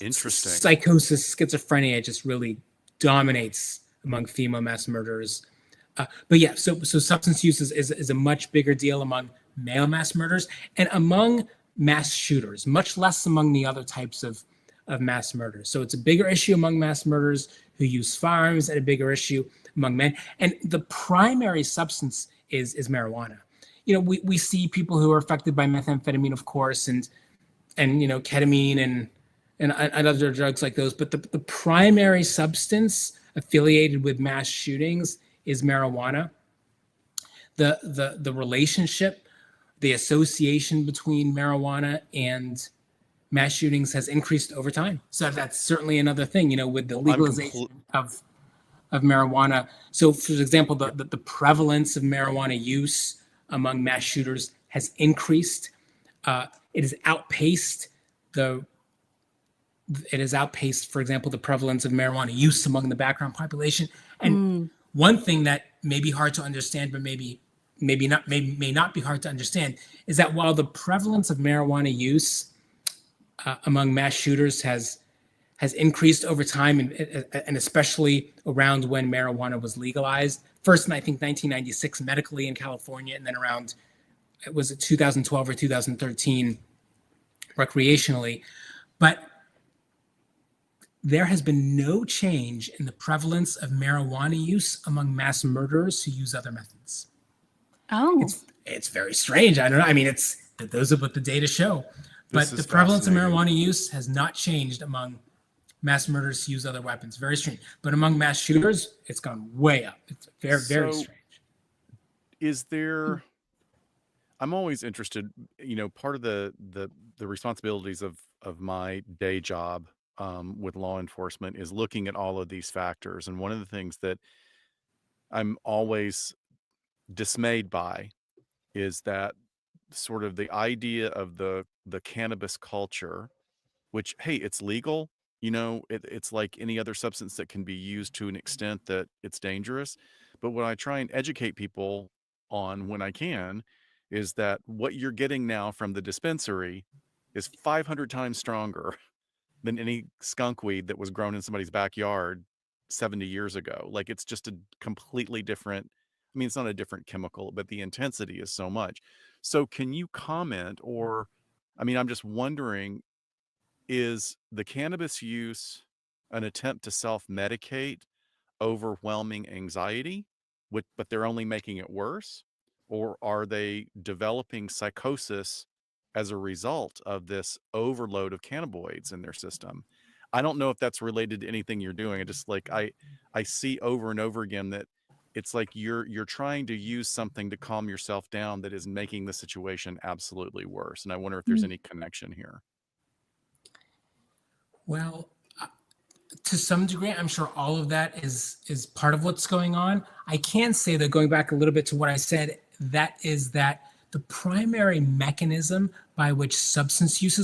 Interesting. psychosis, schizophrenia just really dominates among female mass murderers. But yeah, so substance use is a much bigger deal among male mass murderers and among mass shooters, much less among the other types of mass murders. So it's a bigger issue among mass murderers who use firearms, and a bigger issue among men. And the primary substance is marijuana. You know, we see people who are affected by methamphetamine, of course, and you know, ketamine and other drugs like those. But the primary substance affiliated with mass shootings is marijuana. The relationship, the association between marijuana and mass shootings has increased over time. So that's certainly another thing, you know, with the legalization of marijuana. So for example, the prevalence of marijuana use among mass shooters has increased. It has outpaced, for example, the prevalence of marijuana use among the background population. And one thing that may be hard to understand, but may not be hard to understand, is that while the prevalence of marijuana use among mass shooters has increased over time, and especially around when marijuana was legalized. First in, I think, 1996 medically in California, and then around, was it 2012 or 2013 recreationally. But there has been no change in the prevalence of marijuana use among mass murderers who use other methods. Oh. It's very strange. I don't know. I mean, those are what the data show. But the prevalence of marijuana use has not changed among mass murderers who use other weapons. Very strange. But among mass shooters, it's gone way up. It's very, very strange. Is there, I'm always interested, you know, part of the responsibilities of my day job with law enforcement is looking at all of these factors. And one of the things that I'm always dismayed by is that sort of the idea of the cannabis culture, which, hey, it's legal, you know, it's like any other substance that can be used to an extent that it's dangerous. But what I try and educate people on when I can is that what you're getting now from the dispensary is 500 times stronger than any skunk weed that was grown in somebody's backyard 70 years ago. Like, it's just a completely different, I mean, it's not a different chemical, but the intensity is so much. So can you comment, or, I mean, I'm just wondering, is the cannabis use an attempt to self-medicate overwhelming anxiety, but they're only making it worse? Or are they developing psychosis as a result of this overload of cannabinoids in their system? I don't know if that's related to anything you're doing. I just like, I see over and over again that it's like you're trying to use something to calm yourself down that is making the situation absolutely worse. And I wonder if there's any connection here. Well, to some degree, I'm sure all of that is part of what's going on. I can say that, going back a little bit to what I said, that is that the primary mechanism by which substance use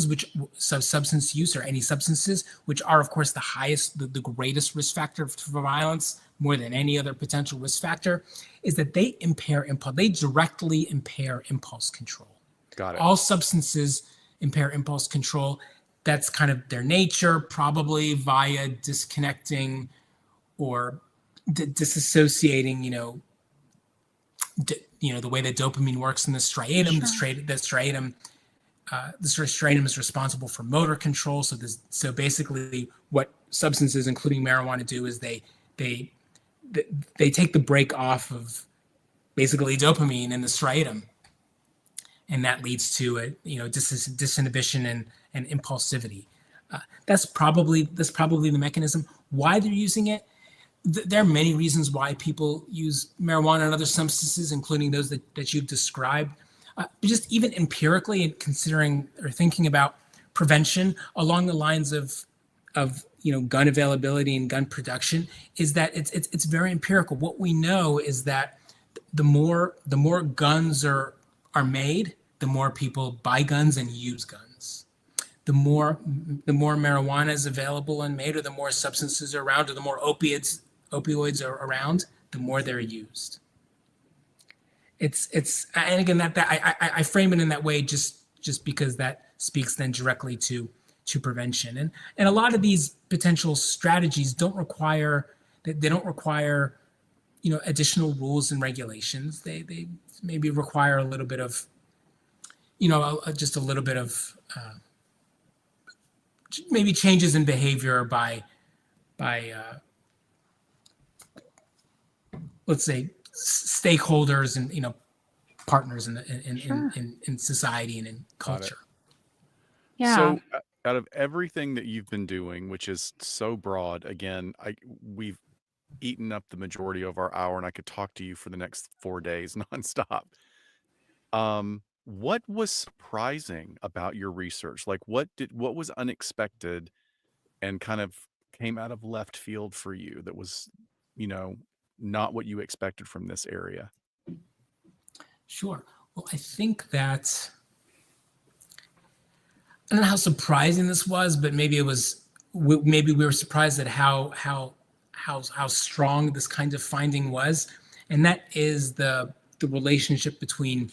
or any substances, which are of course the greatest risk factor for violence, more than any other potential risk factor, is that they impair impulse. They directly impair impulse control. Got it. All substances impair impulse control. That's kind of their nature, probably via disconnecting or disassociating, the way that dopamine works in the striatum. Sure. The striatum is responsible for motor control. So basically, what substances, including marijuana, do is they take the brake off of basically dopamine in the striatum, and that leads to disinhibition and impulsivity. That's probably the mechanism. Why they're using it? There are many reasons why people use marijuana and other substances, including those that you've described. But just even empirically, and considering or thinking about prevention along the lines of gun availability and gun production, is that it's very empirical. What we know is that the more guns are made, the more people buy guns and use guns. The more marijuana is available and made, or the more substances are around, or the more opioids are around, the more they're used. And again, that I frame it in that way just because that speaks then directly to prevention. And a lot of these potential strategies don't require additional rules and regulations. They maybe require a little bit of just a little bit of maybe changes in behavior by let's say stakeholders and partners in society and in culture. Yeah. So out of everything that you've been doing, which is so broad, again, we've eaten up the majority of our hour, and I could talk to you for the next 4 days nonstop. What was surprising about your research? Like what was unexpected and kind of came out of left field for you that was, not what you expected from this area? Sure. Well, I think that I don't know how surprising this was, but maybe we were surprised at how strong this kind of finding was, and that is the relationship between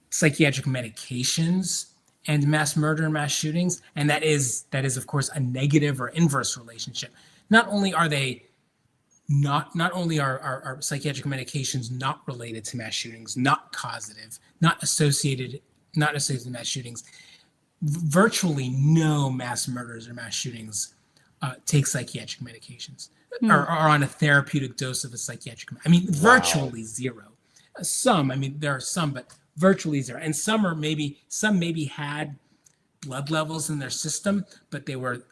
psychiatric medications and mass murder and mass shootings, and that is of course a negative or inverse relationship. Not only are psychiatric medications not related to mass shootings, not causative, not associated with mass shootings. Virtually no mass murders or mass shootings take psychiatric medications or are on a therapeutic dose of a psychiatric. Virtually zero. There are some, but virtually zero. And some maybe had blood levels in their system, but they were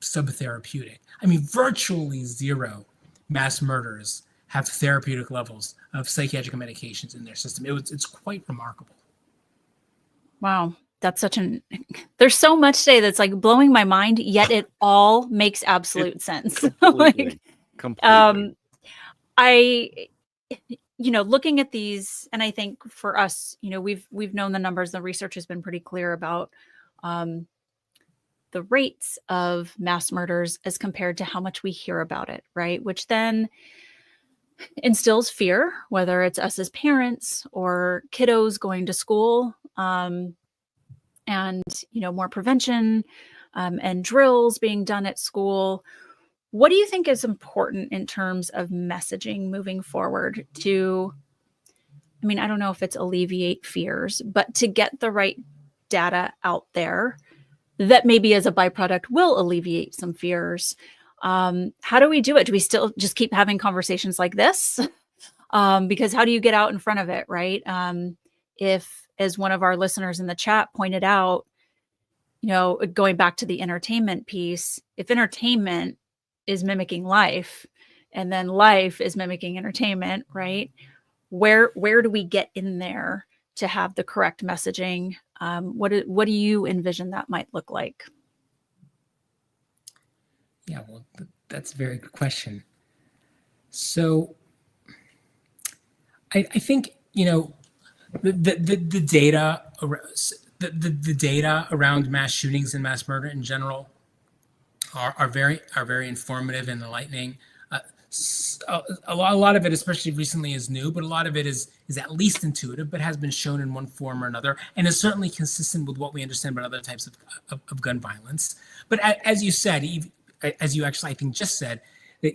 subtherapeutic. Virtually zero mass murders have therapeutic levels of psychiatric medications in their system. It's quite remarkable. Wow. That's there's so much today that's like blowing my mind, yet it all makes absolute sense. Completely. Looking at these, and I think for us, we've known the numbers, the research has been pretty clear about the rates of mass murders as compared to how much we hear about it, right? Which then instills fear, whether it's us as parents or kiddos going to school, and more prevention and drills being done at school. What do you think is important in terms of messaging moving forward to, I don't know if it's alleviate fears, but to get the right data out there that maybe as a byproduct will alleviate some fears? How do we do it? Do we still just keep having conversations like this? Because how do you get out in front of it, right? If, as one of our listeners in the chat pointed out, going back to the entertainment piece, if entertainment is mimicking life and then life is mimicking entertainment, right? Where do we get in there to have the correct messaging? What do you envision that might look like? Yeah, well, that's a very good question. So I think, The data, the data around mass shootings and mass murder in general are very informative and enlightening. A lot of it, especially recently, is new, but a lot of it is at least intuitive, but has been shown in one form or another, and is certainly consistent with what we understand about other types of gun violence. But as you said, as you actually I think just said, that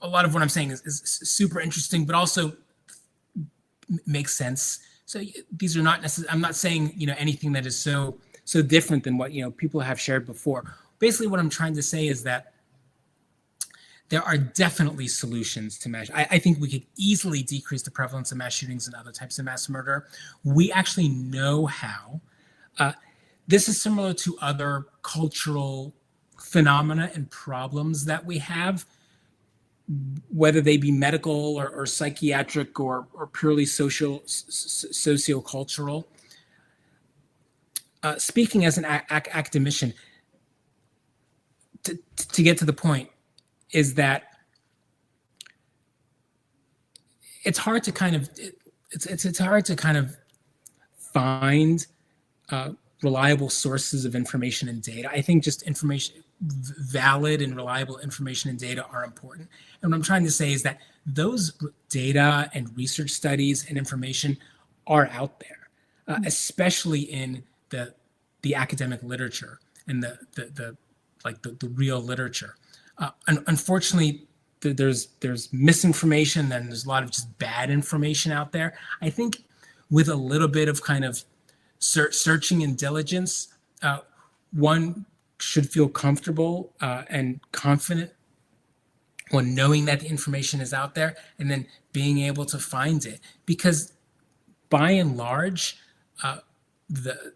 a lot of what I'm saying is super interesting, but also makes sense. So these are not necessarily. I'm not saying anything that is so different than what people have shared before. Basically, what I'm trying to say is that there are definitely solutions to mass. I think we could easily decrease the prevalence of mass shootings and other types of mass murder. We actually know how. This is similar to other cultural phenomena and problems that we have, whether they be medical or psychiatric or purely sociocultural. Speaking as an academician, to get to the point, is that it's hard to kind of find reliable sources of information and data. I think just valid and reliable information and data are important. And what I'm trying to say is that those data and research studies and information are out there, especially in the academic literature and the real literature. Unfortunately, there's misinformation and there's a lot of just bad information out there. I think with a little bit of kind of searching and diligence, one should feel comfortable and confident when knowing that the information is out there and then being able to find it. Because by and large, the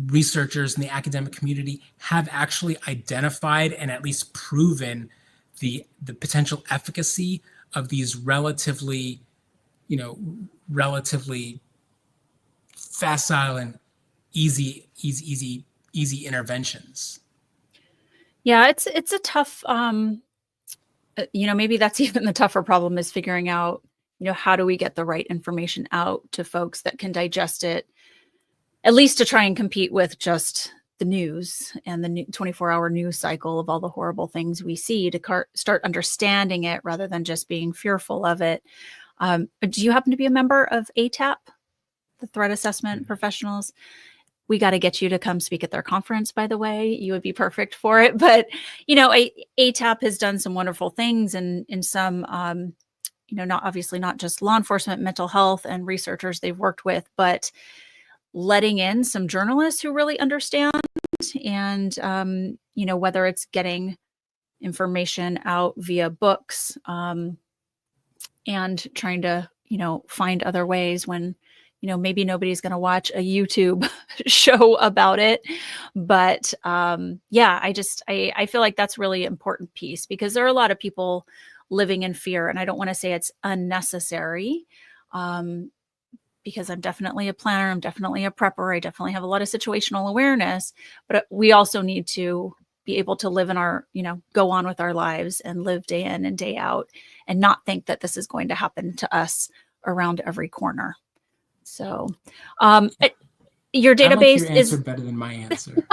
researchers in the academic community have actually identified and at least proven the potential efficacy of these relatively facile and easy interventions. Yeah, it's a tough, maybe that's even the tougher problem, is figuring out, how do we get the right information out to folks that can digest it, at least to try and compete with just the news and the 24-hour news cycle of all the horrible things we see, to start understanding it rather than just being fearful of it. Do you happen to be a member of ATAP, the Threat Assessment Professionals? We got to get you to come speak at their conference, by the way. You would be perfect for it. But, ATAP has done some wonderful things in some, not just law enforcement, mental health and researchers they've worked with, but letting in some journalists who really understand, and, whether it's getting information out via books, and trying to, find other ways when, maybe nobody's going to watch a YouTube show about it. But I feel like that's really important piece, because there are a lot of people living in fear, and I don't want to say it's unnecessary, because I'm definitely a planner, I'm definitely a prepper, I definitely have a lot of situational awareness, but we also need to be able to live in our, go on with our lives and live day in and day out, and not think that this is going to happen to us around every corner. So, your database your answer better than my answer.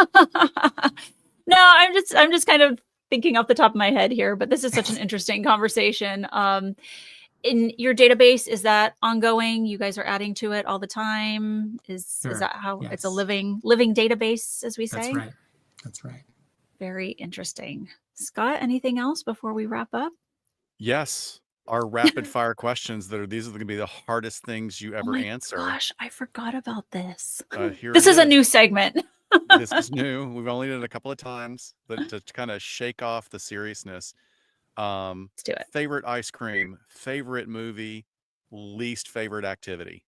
No, I'm just kind of thinking off the top of my head here, but this is such an interesting conversation. In your database, is that ongoing? You guys are adding to it all the time? Is that how it's a living database, as we say? That's right. Very interesting. Scott, anything else before we wrap up? Yes. Our rapid fire questions these are going to be the hardest things you ever answer. Gosh, I forgot about this. This is a new segment. This is new. We've only done it a couple of times, but to kind of shake off the seriousness. Let's do it. Favorite ice cream, favorite movie, least favorite activity.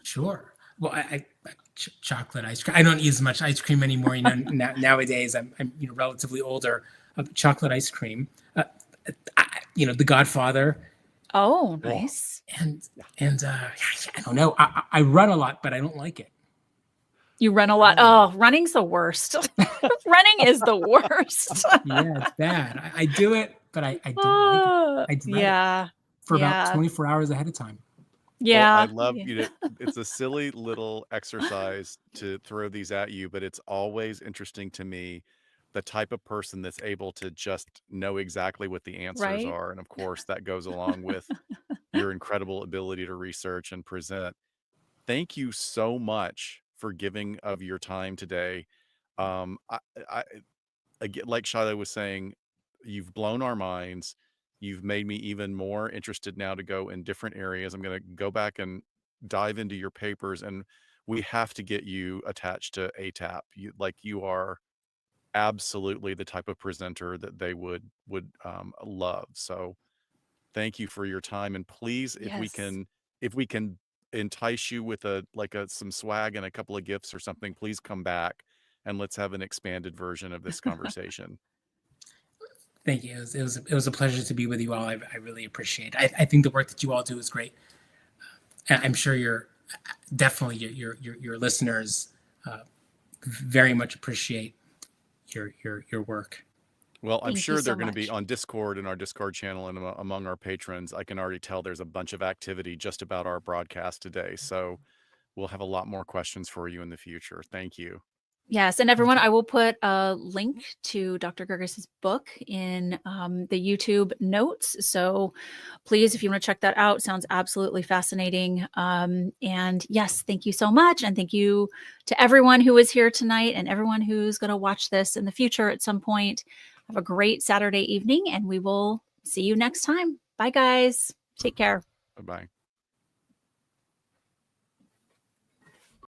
Sure. Well, chocolate ice cream. I don't eat as much ice cream anymore. Nowadays I'm relatively older. Chocolate ice cream. The Godfather. Oh, nice. And I don't know. I run a lot, but I don't like it. You run a lot. Oh, running's the worst. Running is the worst. Yeah, it's bad. I do it, but I don't like it. I do it for about 24 hours ahead of time. Well, I Yeah. love Yeah. you to it's a silly little exercise to throw these at you, but it's always interesting to me the type of person that's able to just know exactly what the answers Right? are. And of course, that goes along with your incredible ability to research and present. Thank you so much for giving of your time today. I again, like Shiloh was saying, you've blown our minds. You've made me even more interested now to go in different areas. I'm going to go back and dive into your papers, and we have to get you attached to ATAP. You are absolutely the type of presenter that they would love. So thank you for your time, and please, Yes. if we can entice you with some swag and a couple of gifts or something, please come back and let's have an expanded version of this conversation. Thank you. It was a pleasure to be with you all. I really appreciate it. I think the work that you all do is great. And I'm sure you're definitely your listeners very much appreciate your work. Well, I'm Thank you sure so they're going to be much. on Discord, in our Discord channel, and among our patrons. I can already tell there's a bunch of activity just about our broadcast today. So we'll have a lot more questions for you in the future. Thank you. Yes, and everyone, I will put a link to Dr. Girgis's book in the YouTube notes. So please, if you want to check that out, sounds absolutely fascinating. And yes, thank you so much. And thank you to everyone who is here tonight and everyone who's going to watch this in the future at some point. Have a great Saturday evening, and we will see you next time. Bye, guys. Take care. Bye-bye.